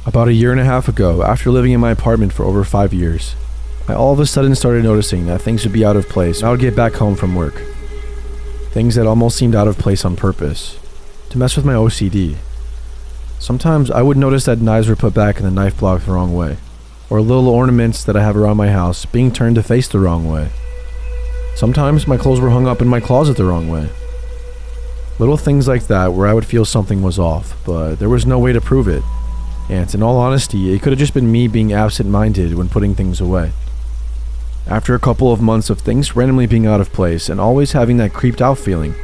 About a year and a half ago, after living in my apartment for over 5 years, I all of a sudden started noticing that things would be out of place when I would get back home from work. Things that almost seemed out of place on purpose, to mess with my OCD. Sometimes I would notice that knives were put back in the knife block the wrong way, or little ornaments that I have around my house being turned to face the wrong way. Sometimes my clothes were hung up in my closet the wrong way. Little things like that where I would feel something was off, but there was no way to prove it. And in all honesty, it could have just been me being absent-minded when putting things away. After a couple of months of things randomly being out of place and always having that creeped out feeling,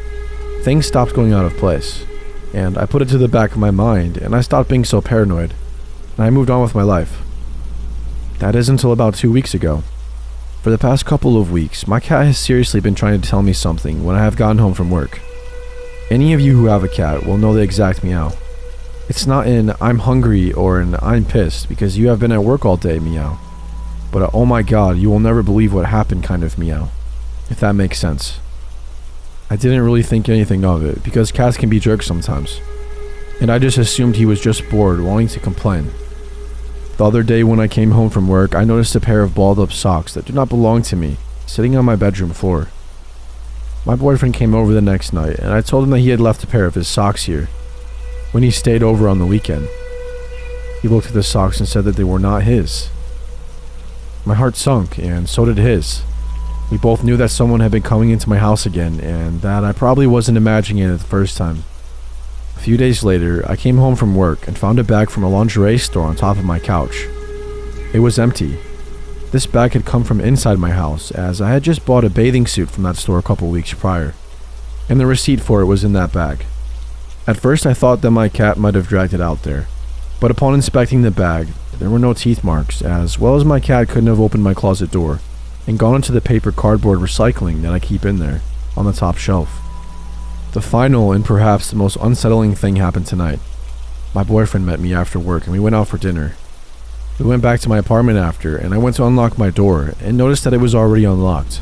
things stopped going out of place, and I put it to the back of my mind and I stopped being so paranoid, and I moved on with my life. That is until about 2 weeks ago. For the past couple of weeks, my cat has seriously been trying to tell me something when I have gotten home from work. Any of you who have a cat will know the exact meow. It's not an "I'm hungry" or an "I'm pissed because you have been at work all day" meow, but a "oh my god, you will never believe what happened" kind of meow, if that makes sense. I didn't really think anything of it because cats can be jerks sometimes, and I just assumed he was just bored wanting to complain. The other day when I came home from work, I noticed a pair of balled up socks that do not belong to me sitting on my bedroom floor. My boyfriend came over the next night and I told him that he had left a pair of his socks here when he stayed over on the weekend. He looked at the socks and said that they were not his. My heart sunk, and so did his. We both knew that someone had been coming into my house again, and that I probably wasn't imagining it the first time. A few days later, I came home from work and found a bag from a lingerie store on top of my couch. It was empty. This bag had come from inside my house, as I had just bought a bathing suit from that store a couple weeks prior, and the receipt for it was in that bag. At first I thought that my cat might have dragged it out there, but upon inspecting the bag, there were no teeth marks, as well as my cat couldn't have opened my closet door and gone into the paper cardboard recycling that I keep in there, on the top shelf. The final and perhaps the most unsettling thing happened tonight. My boyfriend met me after work and we went out for dinner. We went back to my apartment after, and I went to unlock my door and noticed that it was already unlocked.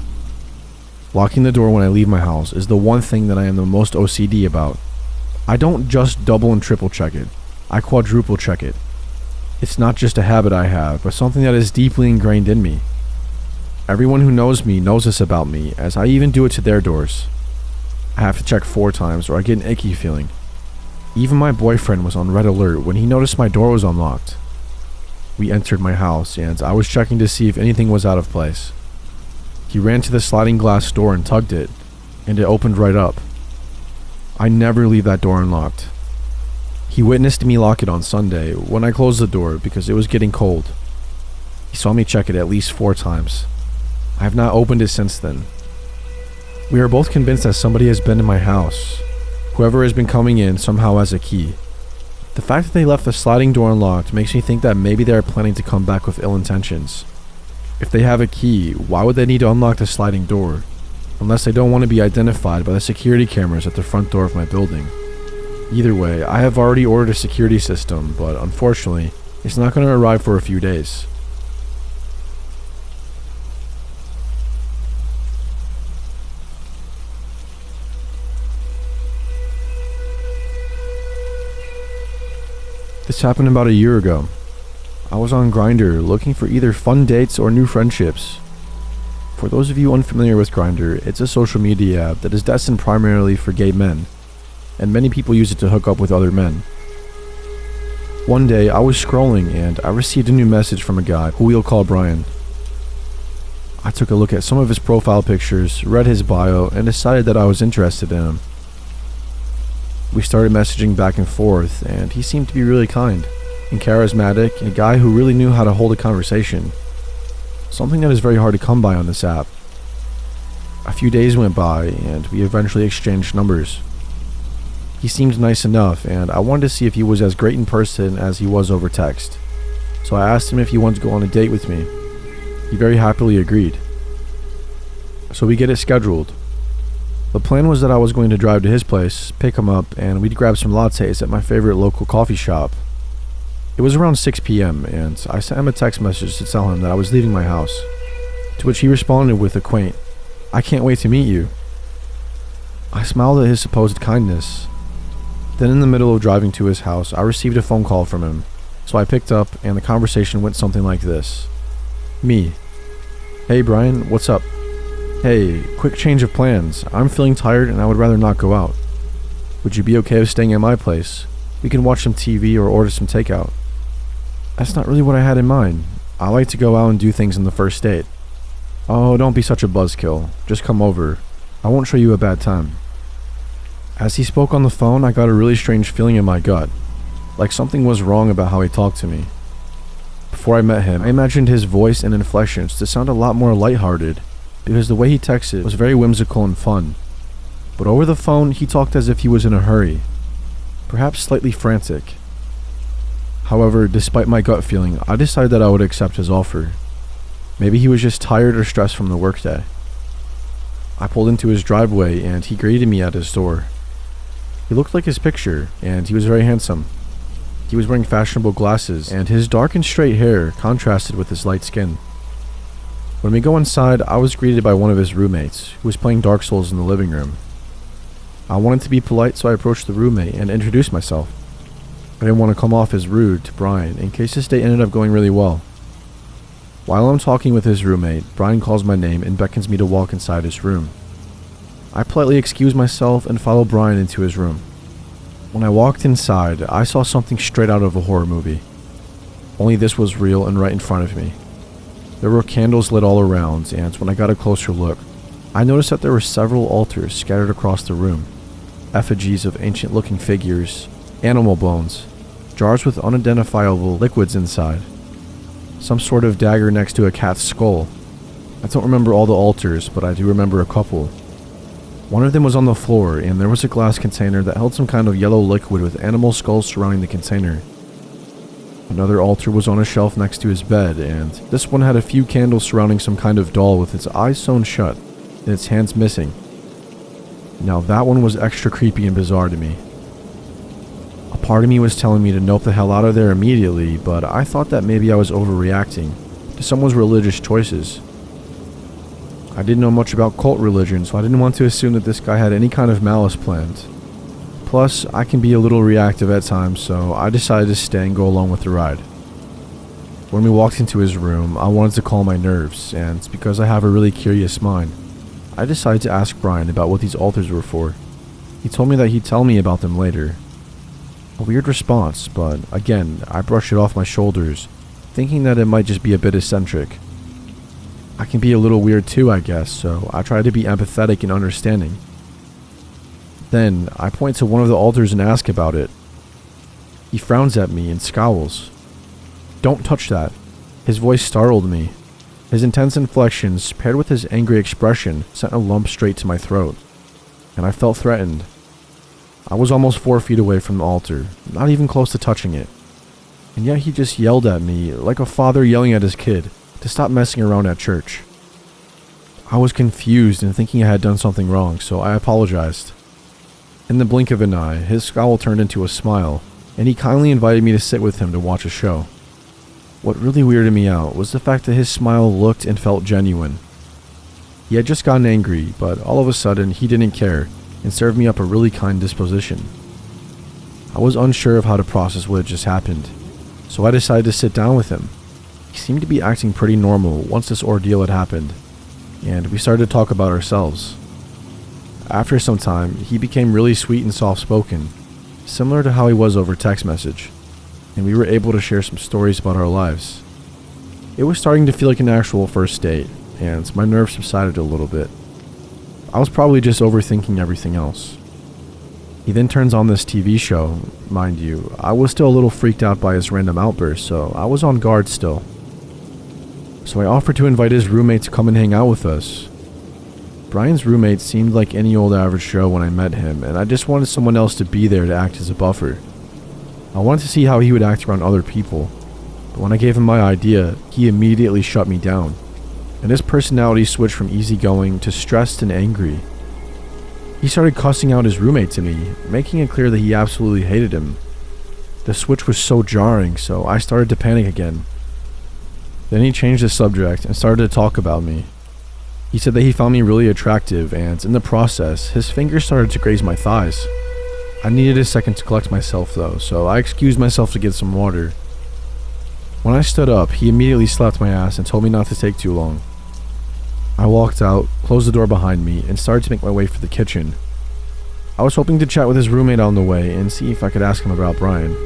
Locking the door when I leave my house is the one thing that I am the most OCD about. I don't just double and triple check it, I quadruple check it. It's not just a habit I have, but something that is deeply ingrained in me. Everyone who knows me knows this about me, as I even do it to their doors. I have to check 4 times or I get an icky feeling. Even my boyfriend was on red alert when he noticed my door was unlocked. We entered my house and I was checking to see if anything was out of place. He ran to the sliding glass door and tugged it, and it opened right up. I never leave that door unlocked. He witnessed me lock it on Sunday when I closed the door because it was getting cold. He saw me check it at least 4 times. I have not opened it since then. We are both convinced that somebody has been in my house. Whoever has been coming in somehow has a key. The fact that they left the sliding door unlocked makes me think that maybe they are planning to come back with ill intentions. If they have a key, why would they need to unlock the sliding door? Unless they don't want to be identified by the security cameras at the front door of my building. Either way, I have already ordered a security system, but unfortunately, it's not going to arrive for a few days. This happened about a year ago. I was on Grindr looking for either fun dates or new friendships. For those of you unfamiliar with Grindr, it's a social media app that is destined primarily for gay men, and many people use it to hook up with other men. One day, I was scrolling and I received a new message from a guy who we'll call Brian. I took a look at some of his profile pictures, read his bio, and decided that I was interested in him. We started messaging back and forth, and he seemed to be really kind and charismatic, and a guy who really knew how to hold a conversation. Something that is very hard to come by on this app. A few days went by, and we eventually exchanged numbers. He seemed nice enough, and I wanted to see if he was as great in person as he was over text. So I asked him if he wanted to go on a date with me. He very happily agreed. So we get it scheduled. The plan was that I was going to drive to his place, pick him up, and we'd grab some lattes at my favorite local coffee shop. It was around 6 p.m. and I sent him a text message to tell him that I was leaving my house, to which he responded with a quaint, "I can't wait to meet you." I smiled at his supposed kindness. Then in the middle of driving to his house, I received a phone call from him, So I picked up, and the conversation went something like this. Me. Hey Brian, what's up? Hey, quick change of plans. I'm feeling tired and I would rather not go out. Would you be okay with staying at my place? We can watch some TV or order some takeout. That's not really what I had in mind. I like to go out and do things on the first date. Oh, don't be such a buzzkill. Just come over. I won't show you a bad time. As he spoke on the phone, I got a really strange feeling in my gut. Like something was wrong about how he talked to me. Before I met him, I imagined his voice and inflections to sound a lot more lighthearted, because the way he texted was very whimsical and fun. But over the phone, he talked as if he was in a hurry, perhaps slightly frantic. However, despite my gut feeling, I decided that I would accept his offer. Maybe he was just tired or stressed from the workday. I pulled into his driveway and he greeted me at his door. He looked like his picture, and he was very handsome. He was wearing fashionable glasses, and his dark and straight hair contrasted with his light skin. When we go inside, I was greeted by one of his roommates, who was playing Dark Souls in the living room. I wanted to be polite, so I approached the roommate and introduced myself. I didn't want to come off as rude to Brian, in case this date ended up going really well. While I'm talking with his roommate, Brian calls my name and beckons me to walk inside his room. I politely excuse myself and follow Brian into his room. When I walked inside, I saw something straight out of a horror movie. Only this was real and right in front of me. There were candles lit all around, and when I got a closer look, I noticed that there were several altars scattered across the room. Effigies of ancient-looking figures, animal bones, jars with unidentifiable liquids inside, some sort of dagger next to a cat's skull. I don't remember all the altars, but I do remember a couple. One of them was on the floor, and there was a glass container that held some kind of yellow liquid with animal skulls surrounding the container. Another altar was on a shelf next to his bed, and this one had a few candles surrounding some kind of doll with its eyes sewn shut and its hands missing. Now that one was extra creepy and bizarre to me. A part of me was telling me to nope the hell out of there immediately, but I thought that maybe I was overreacting to someone's religious choices. I didn't know much about cult religion, so I didn't want to assume that this guy had any kind of malice planned. Plus, I can be a little reactive at times, so I decided to stay and go along with the ride. When we walked into his room, I wanted to calm my nerves, and because I have a really curious mind, I decided to ask Brian about what these altars were for. He told me that he'd tell me about them later. A weird response, but again, I brushed it off my shoulders, thinking that it might just be a bit eccentric. I can be a little weird too, I guess, so I try to be empathetic and understanding. Then, I point to one of the altars and ask about it. He frowns at me and scowls. "Don't touch that." His voice startled me. His intense inflections, paired with his angry expression, sent a lump straight to my throat, and I felt threatened. I was almost 4 feet away from the altar, not even close to touching it, and yet he just yelled at me, like a father yelling at his kid, to stop messing around at church. I was confused and thinking I had done something wrong, so I apologized. In the blink of an eye, his scowl turned into a smile, and he kindly invited me to sit with him to watch a show. What really weirded me out was the fact that his smile looked and felt genuine. He had just gotten angry, but all of a sudden he didn't care and served me up a really kind disposition. I was unsure of how to process what had just happened, so I decided to sit down with him. He seemed to be acting pretty normal once this ordeal had happened, and we started to talk about ourselves. After some time, he became really sweet and soft-spoken, similar to how he was over text message, and we were able to share some stories about our lives. It was starting to feel like an actual first date, and my nerves subsided a little bit. I was probably just overthinking everything else. He then turns on this TV show. Mind you, I was still a little freaked out by his random outbursts, so I was on guard still. So I offered to invite his roommate to come and hang out with us. Brian's roommate seemed like any old average Joe when I met him, and I just wanted someone else to be there to act as a buffer. I wanted to see how he would act around other people, but when I gave him my idea, he immediately shut me down, and his personality switched from easygoing to stressed and angry. He started cussing out his roommate to me, making it clear that he absolutely hated him. The switch was so jarring, so I started to panic again. Then he changed the subject and started to talk about me. He said that he found me really attractive, and in the process, his fingers started to graze my thighs. I needed a second to collect myself though, so I excused myself to get some water. When I stood up, he immediately slapped my ass and told me not to take too long. I walked out, closed the door behind me, and started to make my way for the kitchen. I was hoping to chat with his roommate on the way and see if I could ask him about Brian,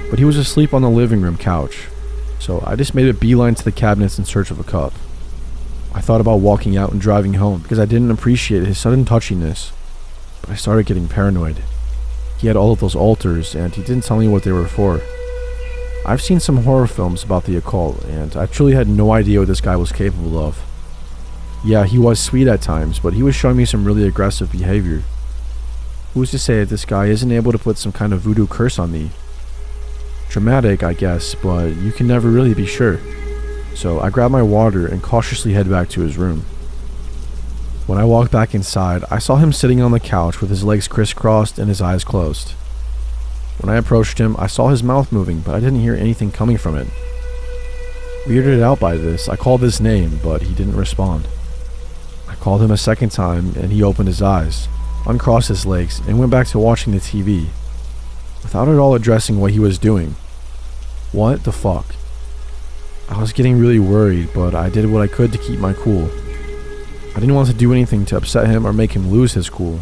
but he was asleep on the living room couch, so I just made a beeline to the cabinets in search of a cup. I thought about walking out and driving home because I didn't appreciate his sudden touchiness, but I started getting paranoid. He had all of those altars, and he didn't tell me what they were for. I've seen some horror films about the occult, and I truly had no idea what this guy was capable of. Yeah, he was sweet at times, but he was showing me some really aggressive behavior. Who's to say that this guy isn't able to put some kind of voodoo curse on me? Dramatic, I guess, but you can never really be sure. So I grabbed my water and cautiously head back to his room. When I walked back inside, I saw him sitting on the couch with his legs crisscrossed and his eyes closed. When I approached him, I saw his mouth moving, but I didn't hear anything coming from it. Weirded out by this, I called his name, but he didn't respond. I called him a second time, and he opened his eyes, uncrossed his legs, and went back to watching the TV, without at all addressing what he was doing. What the fuck? I was getting really worried, but I did what I could to keep my cool. I didn't want to do anything to upset him or make him lose his cool.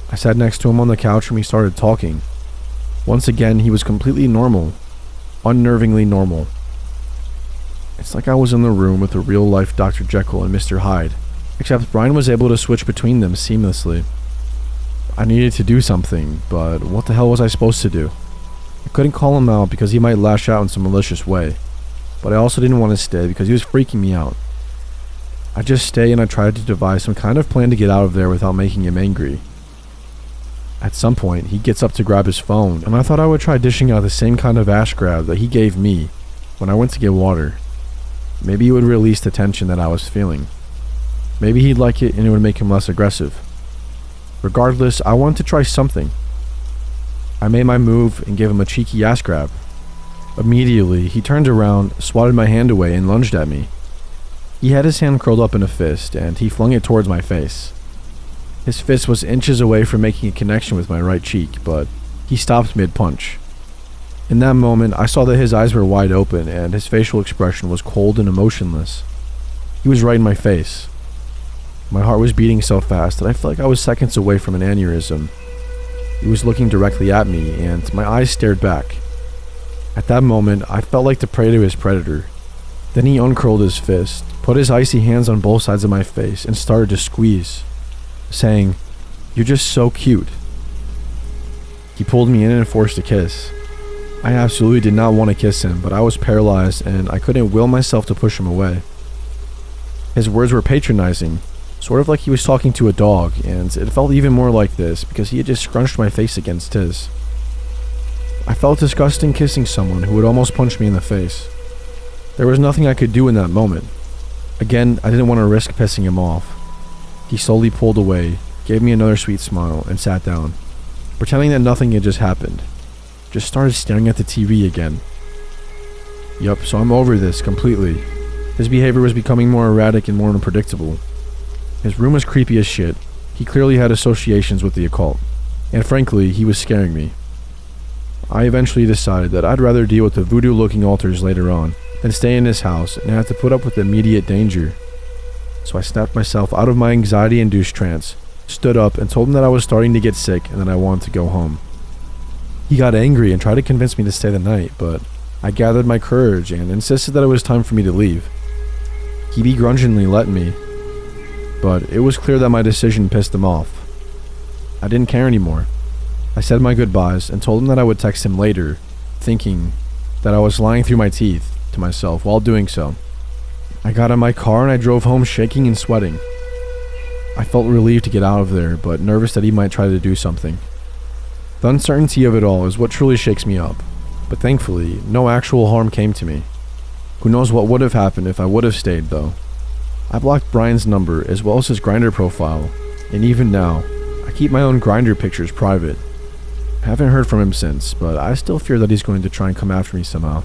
I sat next to him on the couch and we started talking. Once again, he was completely normal, unnervingly normal. It's like I was in the room with a real-life Dr. Jekyll and Mr. Hyde, except Brian was able to switch between them seamlessly. I needed to do something, but what the hell was I supposed to do? I couldn't call him out because he might lash out in some malicious way, but I also didn't want to stay because he was freaking me out. I just stayed and I tried to devise some kind of plan to get out of there without making him angry. At some point, he gets up to grab his phone, and I thought I would try dishing out the same kind of ash grab that he gave me when I went to get water. Maybe it would release the tension that I was feeling. Maybe he'd like it and it would make him less aggressive. Regardless, I wanted to try something. I made my move and gave him a cheeky ass grab. Immediately, he turned around, swatted my hand away, and lunged at me. He had his hand curled up in a fist, and he flung it towards my face. His fist was inches away from making a connection with my right cheek, but he stopped mid-punch. In that moment, I saw that his eyes were wide open, and his facial expression was cold and emotionless. He was right in my face. My heart was beating so fast that I felt like I was seconds away from an aneurysm. He was looking directly at me, and my eyes stared back. At that moment, I felt like the prey to his predator. Then he uncurled his fist, put his icy hands on both sides of my face, and started to squeeze, saying, "You're just so cute." He pulled me in and forced a kiss. I absolutely did not want to kiss him, but I was paralyzed and I couldn't will myself to push him away. His words were patronizing, sort of like he was talking to a dog, and it felt even more like this because he had just scrunched my face against his. I felt disgusting kissing someone who would almost punch me in the face. There was nothing I could do in that moment. Again, I didn't want to risk pissing him off. He slowly pulled away, gave me another sweet smile, and sat down, pretending that nothing had just happened. Just started staring at the TV again. Yup, so I'm over this completely. His behavior was becoming more erratic and more unpredictable. His room was creepy as shit. He clearly had associations with the occult, and frankly, he was scaring me. I eventually decided that I'd rather deal with the voodoo-looking altars later on than stay in his house and have to put up with immediate danger. So I snapped myself out of my anxiety-induced trance, stood up, and told him that I was starting to get sick and that I wanted to go home. He got angry and tried to convince me to stay the night, but I gathered my courage and insisted that it was time for me to leave. He begrudgingly let me, but it was clear that my decision pissed him off. I didn't care anymore. I said my goodbyes and told him that I would text him later, thinking that I was lying through my teeth to myself while doing so. I got in my car and I drove home shaking and sweating. I felt relieved to get out of there, but nervous that he might try to do something. The uncertainty of it all is what truly shakes me up, but thankfully, no actual harm came to me. Who knows what would have happened if I would have stayed, though. I blocked Brian's number as well as his Grindr profile, and even now, I keep my own Grindr pictures private. I haven't heard from him since, but I still fear that he's going to try and come after me somehow.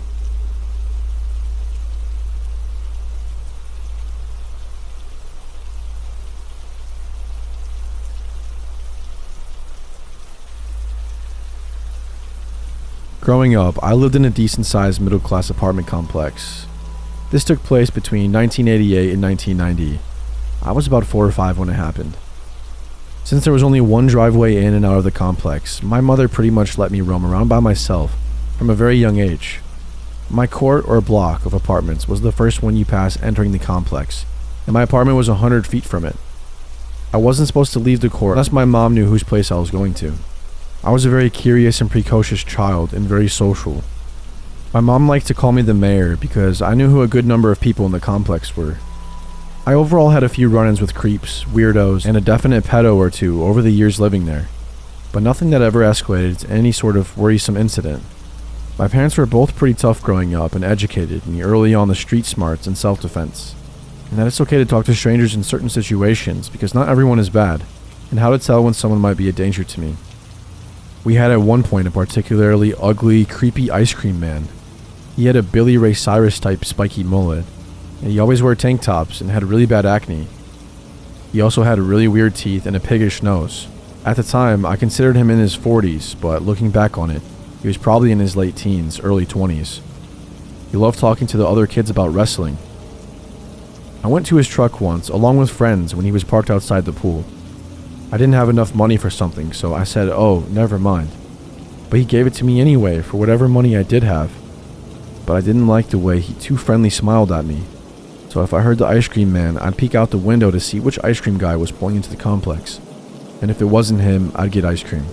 Growing up, I lived in a decent-sized middle-class apartment complex. This took place between 1988 and 1990. I was about 4 or 5 when it happened. Since there was only one driveway in and out of the complex, my mother pretty much let me roam around by myself from a very young age. My court or block of apartments was the first one you pass entering the complex, and my apartment was 100 feet from it. I wasn't supposed to leave the court unless my mom knew whose place I was going to. I was a very curious and precocious child and very social. My mom liked to call me the mayor because I knew who a good number of people in the complex were. I overall had a few run-ins with creeps, weirdos, and a definite pedo or two over the years living there, but nothing that ever escalated to any sort of worrisome incident. My parents were both pretty tough growing up and educated me early on the street smarts and self-defense, and that it's okay to talk to strangers in certain situations because not everyone is bad, and how to tell when someone might be a danger to me. We had at one point a particularly ugly, creepy ice cream man. He had a Billy Ray Cyrus type spiky mullet, and he always wore tank tops and had really bad acne. He also had really weird teeth and a piggish nose. At the time, I considered him in his 40s, but looking back on it, he was probably in his late teens, early 20s. He loved talking to the other kids about wrestling. I went to his truck once, along with friends, when he was parked outside the pool. I didn't have enough money for something, so I said, "Oh, never mind." But he gave it to me anyway, for whatever money I did have. But I didn't like the way he too friendly smiled at me. So if I heard the ice cream man, I'd peek out the window to see which ice cream guy was pulling into the complex. And if it wasn't him, I'd get ice cream.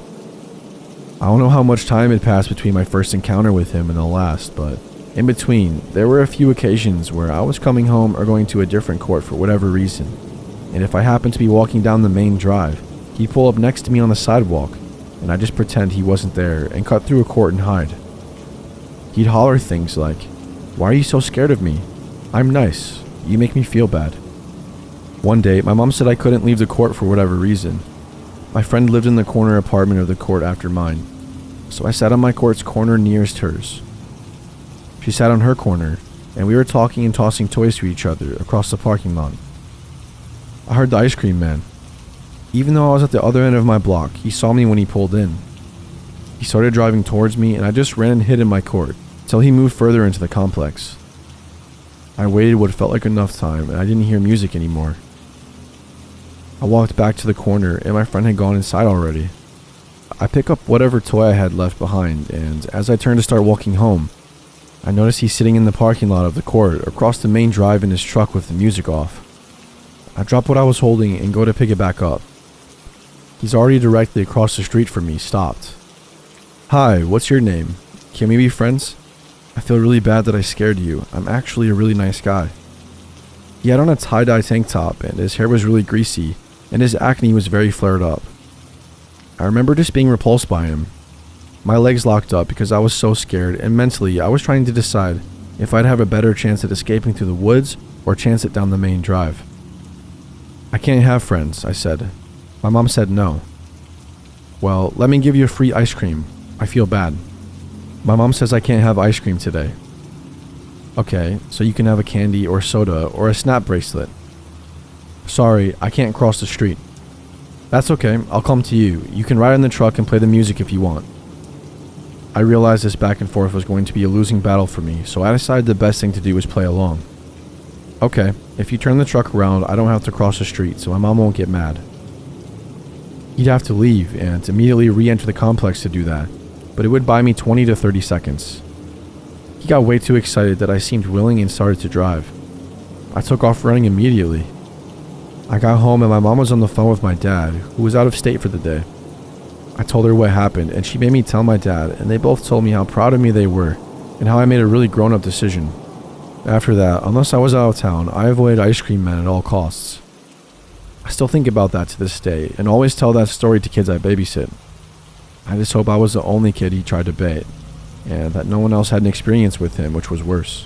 I don't know how much time had passed between my first encounter with him and the last, but in between, there were a few occasions where I was coming home or going to a different court for whatever reason. And if I happened to be walking down the main drive, he'd pull up next to me on the sidewalk, and I'd just pretend he wasn't there and cut through a court and hide. He'd holler things like, "Why are you so scared of me? I'm nice. You make me feel bad." One day, my mom said I couldn't leave the court for whatever reason. My friend lived in the corner apartment of the court after mine, so I sat on my court's corner nearest hers. She sat on her corner, and we were talking and tossing toys to each other across the parking lot. I heard the ice cream man. Even though I was at the other end of my block, he saw me when he pulled in. He started driving towards me, and I just ran and hid in my court till he moved further into the complex. I waited what felt like enough time, and I didn't hear music anymore. I walked back to the corner, and my friend had gone inside already. I picked up whatever toy I had left behind, and as I turned to start walking home, I noticed he's sitting in the parking lot of the court across the main drive in his truck with the music off. I drop what I was holding and go to pick it back up. He's already directly across the street from me, stopped. "Hi, what's your name? Can we be friends? I feel really bad that I scared you. I'm actually a really nice guy." He had on a tie-dye tank top, and his hair was really greasy, and his acne was very flared up. I remember just being repulsed by him. My legs locked up because I was so scared, and mentally I was trying to decide if I'd have a better chance at escaping through the woods or chance it down the main drive. "I can't have friends," I said. My mom said no. "Well, let me give you a free ice cream. I feel bad." "My mom says I can't have ice cream today." "Okay, so you can have a candy or soda or a snap bracelet." "Sorry, I can't cross the street." "That's okay, I'll come to you. You can ride in the truck and play the music if you want." I realized this back and forth was going to be a losing battle for me, so I decided the best thing to do was play along. "Okay, if you turn the truck around, I don't have to cross the street, so my mom won't get mad." He'd have to leave and immediately re-enter the complex to do that, but it would buy me 20 to 30 seconds. He got way too excited that I seemed willing and started to drive. I took off running immediately. I got home and my mom was on the phone with my dad, who was out of state for the day. I told her what happened, and she made me tell my dad, and they both told me how proud of me they were, and how I made a really grown-up decision. After that, unless I was out of town, I avoided ice cream men at all costs. I still think about that to this day, and always tell that story to kids I babysit. I just hope I was the only kid he tried to bait, and that no one else had an experience with him, which was worse.